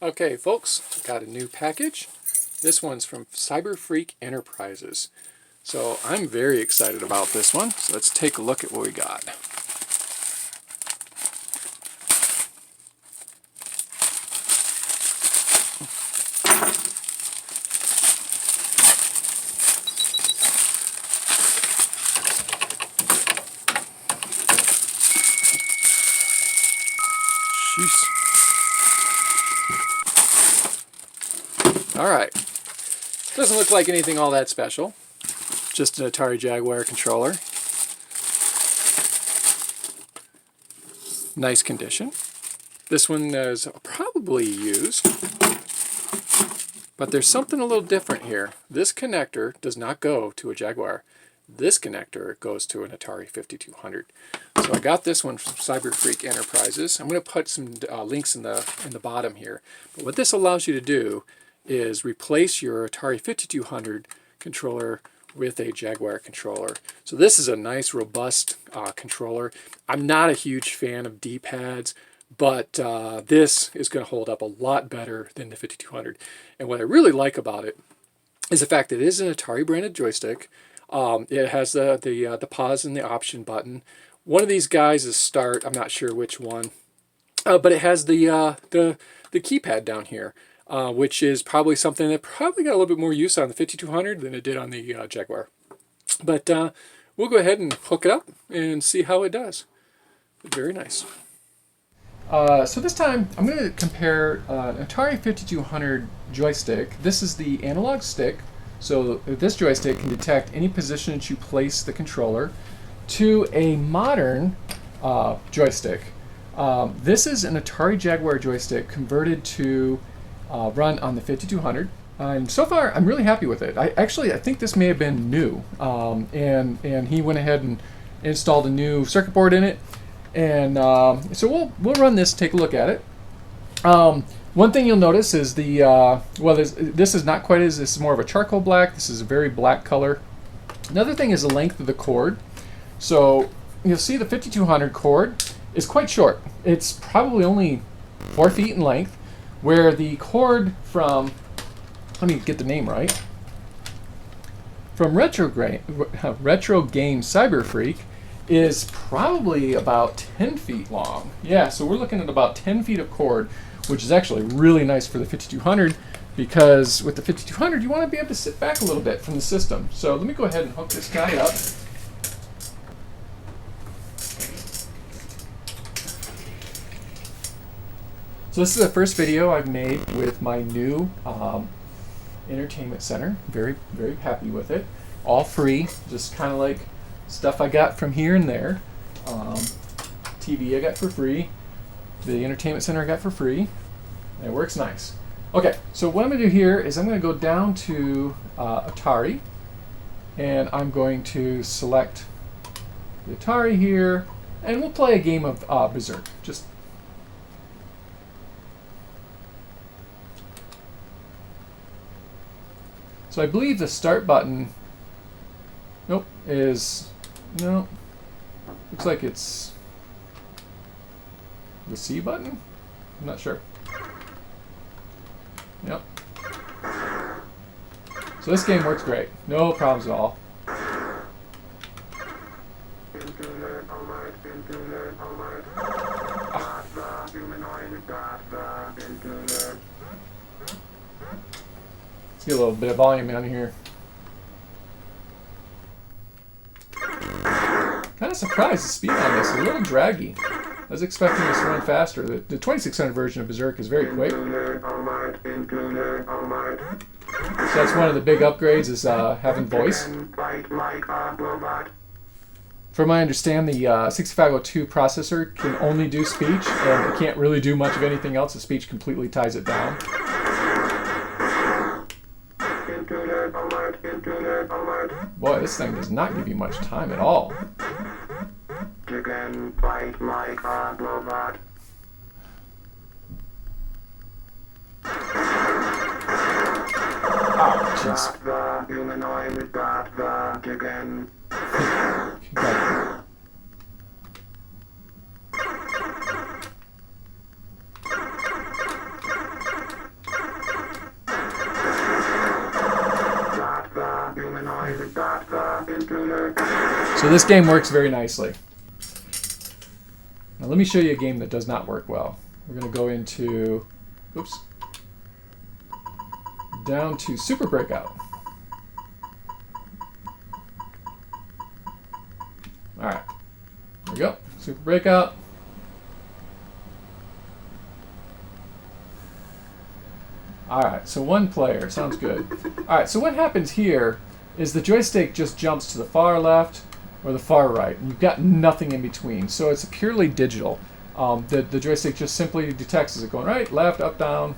Okay, folks, got a new package. This one's from Cyberphreak Enterprises. So I'm very excited about this one. So let's take a look at what we got. Jeez. All right. Doesn't look like anything all that special. Just an Atari Jaguar controller. Nice condition. This one is probably used, but there's something a little different here. This connector does not go to a Jaguar. This connector goes to an Atari 5200. So I got this one from Cyberphreak Enterprises. I'm going to put some links in the bottom here. But what this allows you to do is replace your Atari 5200 controller with a Jaguar controller. So this is a nice robust controller. I'm not a huge fan of D-pads, but this is going to hold up a lot better than the 5200. And what I really like about it is the fact that it is an Atari branded joystick. It has the pause and the option button. One of these guys is start. I'm not sure which one, but it has the keypad down here, which is probably something that probably got a little bit more use on the 5200 than it did on the Jaguar. But we'll go ahead and hook it up and see how it does. Very nice. So this time I'm going to compare an Atari 5200 joystick. This is the analog stick. So this joystick can detect any position that you place the controller to a modern joystick. This is an Atari Jaguar joystick converted to run on the 5200. And so far, I'm really happy with it. I think this may have been new. And he went ahead and installed a new circuit board in it. And so we'll run this, take a look at it. One thing you'll notice is this is not quite as, this is more of a charcoal black. This is a very black color. Another thing is the length of the cord. So you'll see the 5200 cord is quite short. It's probably only 4 feet in length, where the cord from, let me get the name right, from Retrogame.Cyberphreak is probably about 10 feet long. Yeah, so we're looking at about 10 feet of cord, which is actually really nice for the 5200, because with the 5200 you want to be able to sit back a little bit from the system. So let me go ahead and hook this guy up. So this is the first video I've made with my new entertainment center. Very, very happy with it. All free, just kind of like stuff I got from here and there. TV I got for free. The entertainment center I got for free. And it works nice. Okay, so what I'm going to do here is I'm going to go down to Atari, and I'm going to select the Atari here, and we'll play a game of Berserk. So I believe the start button, looks like it's the C button? I'm not sure. Yep. So this game works great. No problems at all. Let's get a little bit of volume down here. Kind of surprised the speed on this, a little draggy. I was expecting this to run faster. The 2600 version of Berserk is very quick. So that's one of the big upgrades, is having voice. From what I understand, the 6502 processor can only do speech, and it can't really do much of anything else. The speech completely ties it down. Boy, this thing does not give you much time at all. Chicken fight like a robot. Oh, jeez. The humanoid got the chicken. So this game works very nicely. Now let me show you a game that does not work well. We're going to go into, oops, down to Super Breakout. Alright, there we go, Super Breakout. Alright, so one player, sounds good. Alright, so what happens here is the joystick just jumps to the far left or the far right, and you've got nothing in between, so it's purely digital. The joystick just simply detects, is it going right, left, up, down,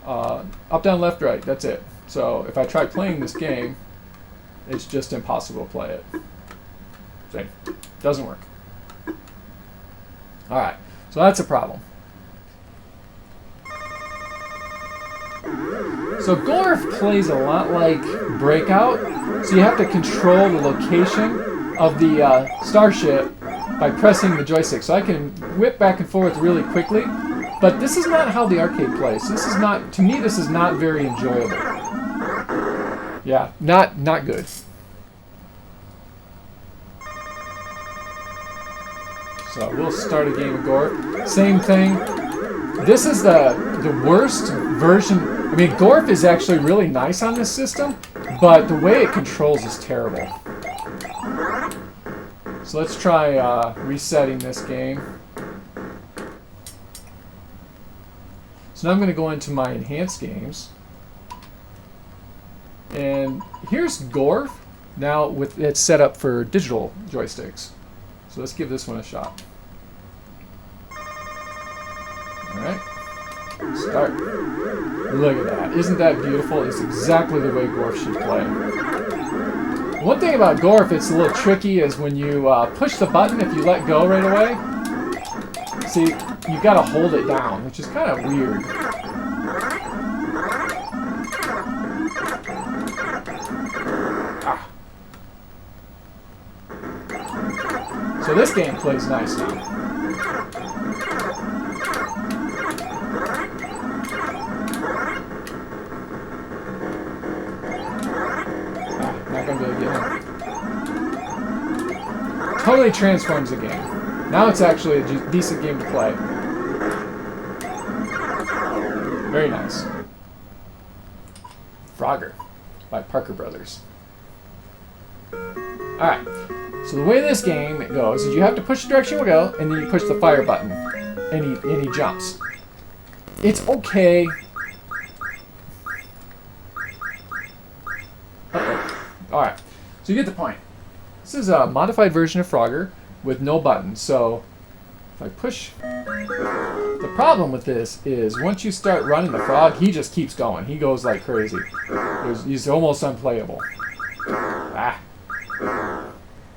left, right, that's it. So if I try playing this game, it's just impossible to play it. See, doesn't work. Alright, so that's a problem. So Gorf plays a lot like Breakout, so you have to control the location of the starship by pressing the joystick. So I can whip back and forth really quickly, but this is not how the arcade plays. This is not, to me, this is not very enjoyable. Yeah, not good. So we'll start a game of Gorf. Same thing. This is the worst version. I mean, Gorf is actually really nice on this system, but the way it controls is terrible. So let's try resetting this game. So now I'm going to go into my enhanced games. And here's Gorf. Now it's set up for digital joysticks. So let's give this one a shot. Alright. Start. Look at that. Isn't that beautiful? It's exactly the way Gorf should play. One thing about Gorf, it's a little tricky, is when you push the button, if you let go right away, see, you've got to hold it down, which is kind of weird. Ah. So this game plays nice now. Totally transforms the game. Now it's actually a decent game to play. Very nice. Frogger by Parker Brothers. Alright, so the way this game goes is you have to push the direction you go, and then you push the fire button, and he jumps. It's okay. Alright, so you get the point. This is a modified version of Frogger with no buttons, so if I push... The problem with this is once you start running the frog, he just keeps going. He goes like crazy. He's almost unplayable. Ah.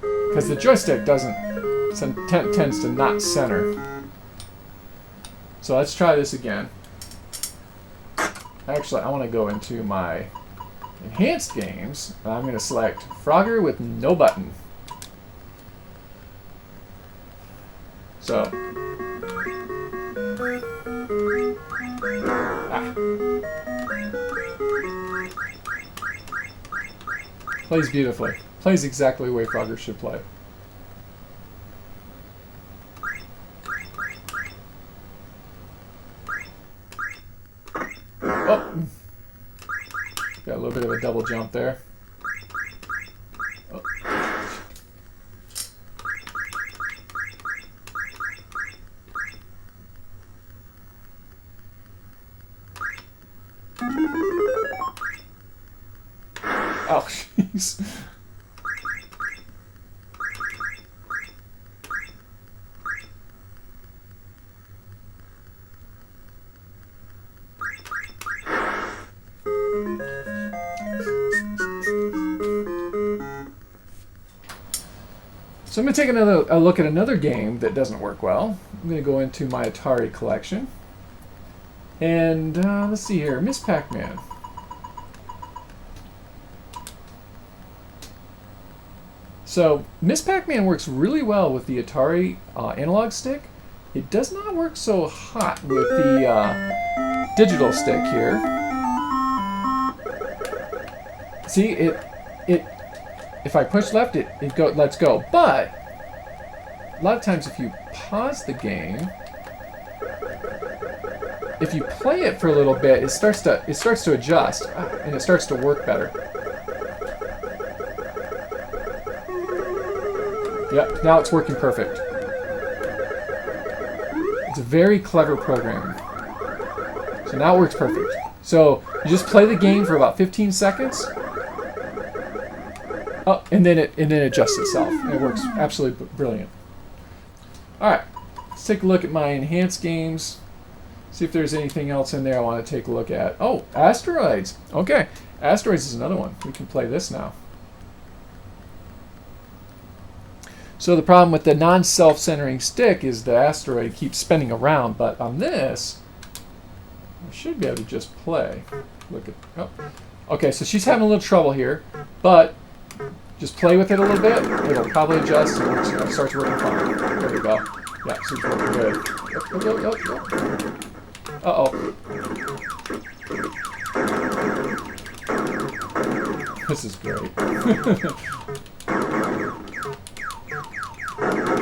Because the joystick tends to not center. So let's try this again. Actually, I want to go into my enhanced games. I'm going to select Frogger with no button. So, plays beautifully. Plays exactly the way Frogger should play. Oh! Got a little bit of a double jump there. Oh. Oh, jeez. So I'm going to take a look at another game that doesn't work well. I'm going to go into my Atari collection. And let's see here, Miss Pac-Man. So Miss Pac-Man works really well with the Atari analog stick. It does not work so hot with the digital stick here. See, if I push left, it lets go. But a lot of times if you pause the game, if you play it for a little bit, it starts to adjust and it starts to work better. Yep, now it's working perfect. It's a very clever program. So now it works perfect. So you just play the game for about 15 seconds. Oh, and then it adjusts itself. It works absolutely brilliant. All right, let's take a look at my enhanced games. See if there's anything else in there I want to take a look at. Oh, Asteroids. Okay, Asteroids is another one. We can play this now. So the problem with the non-self-centering stick is the asteroid keeps spinning around, but on this, I should be able to just play. Look at, oh. Okay, so she's having a little trouble here, but just play with it a little bit. It'll probably adjust and it starts working fine. There we go. Yeah, so it's working good. Uh-oh. This is great.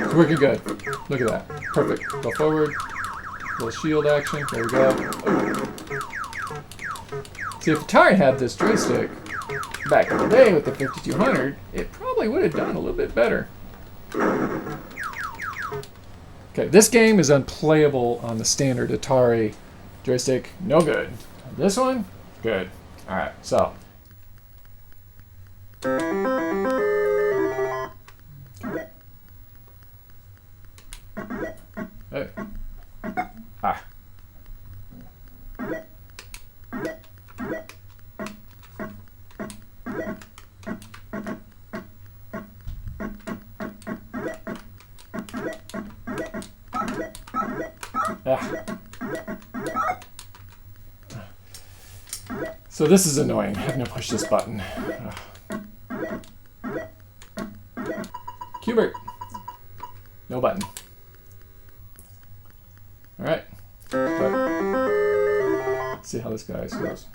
It's working good. Look at that. Perfect. Go forward. Little shield action. There we go. Oh. See, if Atari had this joystick back in the day with the 5200, it probably would have done a little bit better. Okay, this game is unplayable on the standard Atari joystick. No good. This one, good. All right, so. Hey. Ah. So this is annoying. Having to push this button. Qbert. No button. All right. Let's see how this guy goes.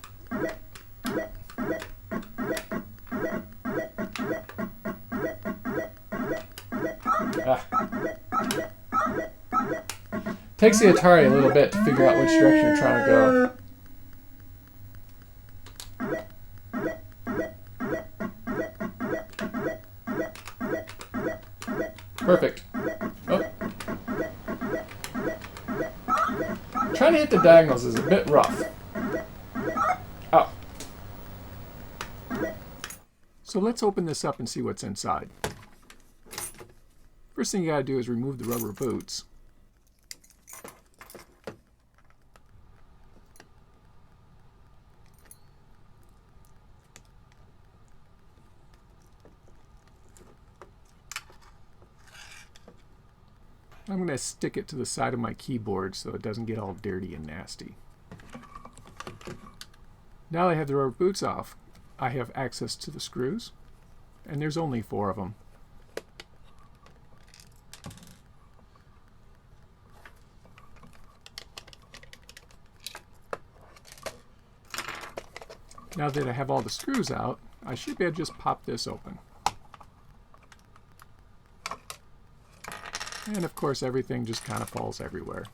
Takes the Atari a little bit to figure out which direction you're trying to go. Perfect. Oh. Trying to hit the diagonals is a bit rough. Oh. So let's open this up and see what's inside. First thing you gotta do is remove the rubber boots. I'm going to stick it to the side of my keyboard so it doesn't get all dirty and nasty. Now I have the rubber boots off, I have access to the screws, and there's only 4 of them. Now that I have all the screws out, I should be able to just pop this open. And of course everything just kind of falls everywhere.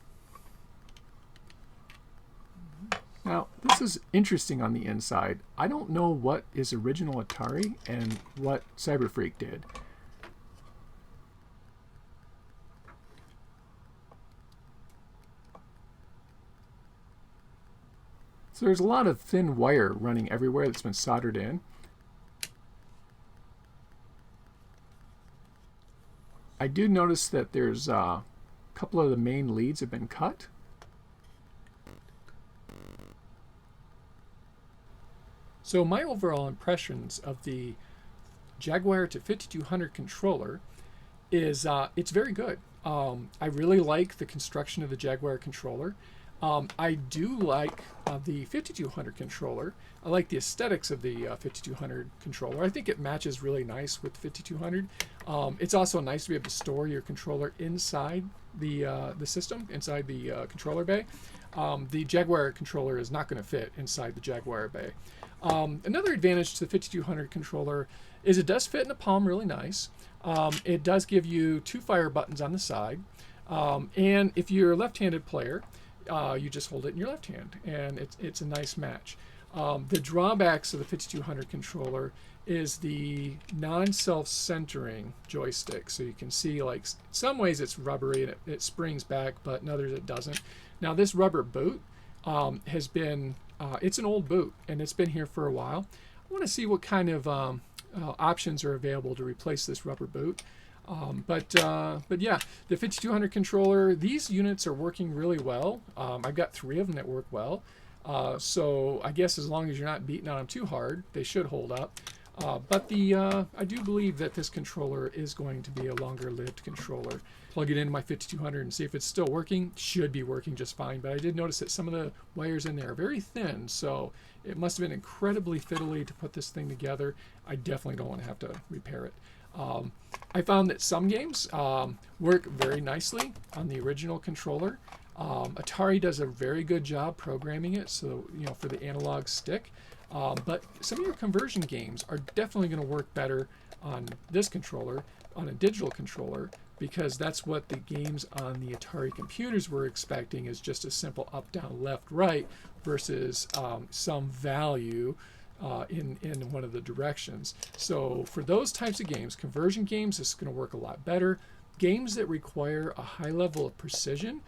Now this is interesting on the inside. I don't know what is original Atari and what Cyberphreak did. So there's a lot of thin wire running everywhere that's been soldered in. I do notice that there's a couple of the main leads have been cut. So my overall impressions of the Jaguar to 5200 controller is it's very good. I really like the construction of the Jaguar controller. I do like the 5200 controller. I like the aesthetics of the 5200 controller. I think it matches really nice with 5200. It's also nice to be able to store your controller inside the system, inside the controller bay. The Jaguar controller is not going to fit inside the Jaguar bay. Another advantage to the 5200 controller is it does fit in the palm really nice. It does give you 2 fire buttons on the side. And if you're a left-handed player, you just hold it in your left hand, and it's a nice match. The drawbacks of the 5200 controller is the non-self-centering joystick. So you can see, like, some ways it's rubbery and it springs back, but in others it doesn't. Now this rubber boot has been, it's an old boot, and it's been here for a while. I want to see what kind of options are available to replace this rubber boot. But yeah, the 5200 controller, these units are working really well. I've got 3 of them that work well. So I guess as long as you're not beating on them too hard, they should hold up. But I do believe that this controller is going to be a longer-lived controller. Plug it into my 5200 and see if it's still working. Should be working just fine, but I did notice that some of the wires in there are very thin, so it must have been incredibly fiddly to put this thing together. I definitely don't want to have to repair it. I found that some games work very nicely on the original controller. Atari does a very good job programming it, so for the analog stick. But some of your conversion games are definitely going to work better on this controller, on a digital controller, because that's what the games on the Atari computers were expecting, is just a simple up, down, left, right, versus some value in one of the directions. So for those types of games, conversion games, this is going to work a lot better. Games that require a high level of precision,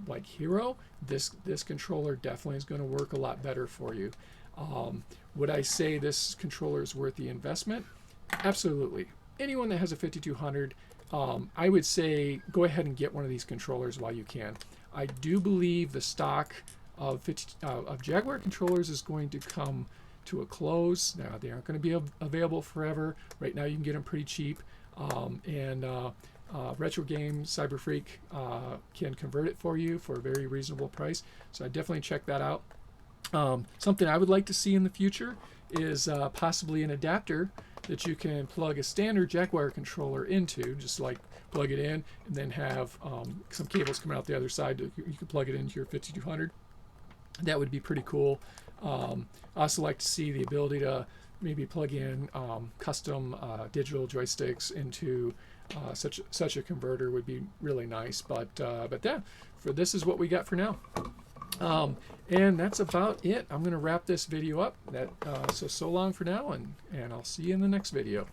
like Hero, this controller definitely is going to work a lot better for you. Would I say this controller is worth the investment? Absolutely. Anyone that has a 5200, I would say go ahead and get one of these controllers while you can. I do believe the stock of Jaguar controllers is going to come to a close. Now, they aren't going to be available forever. Right now you can get them pretty cheap, and Retrogame.Cyberphreak can convert it for you for a very reasonable price, so I definitely check that out. Something I would like to see in the future is possibly an adapter that you can plug a standard Jaguar controller into, just like plug it in and then have some cables coming out the other side. You can plug it into your 5200. That would be pretty cool. I also like to see the ability to maybe plug in custom digital joysticks into such a converter would be really nice. But yeah, this is what we got for now. And that's about it. I'm going to wrap this video up. So long for now, and I'll see you in the next video.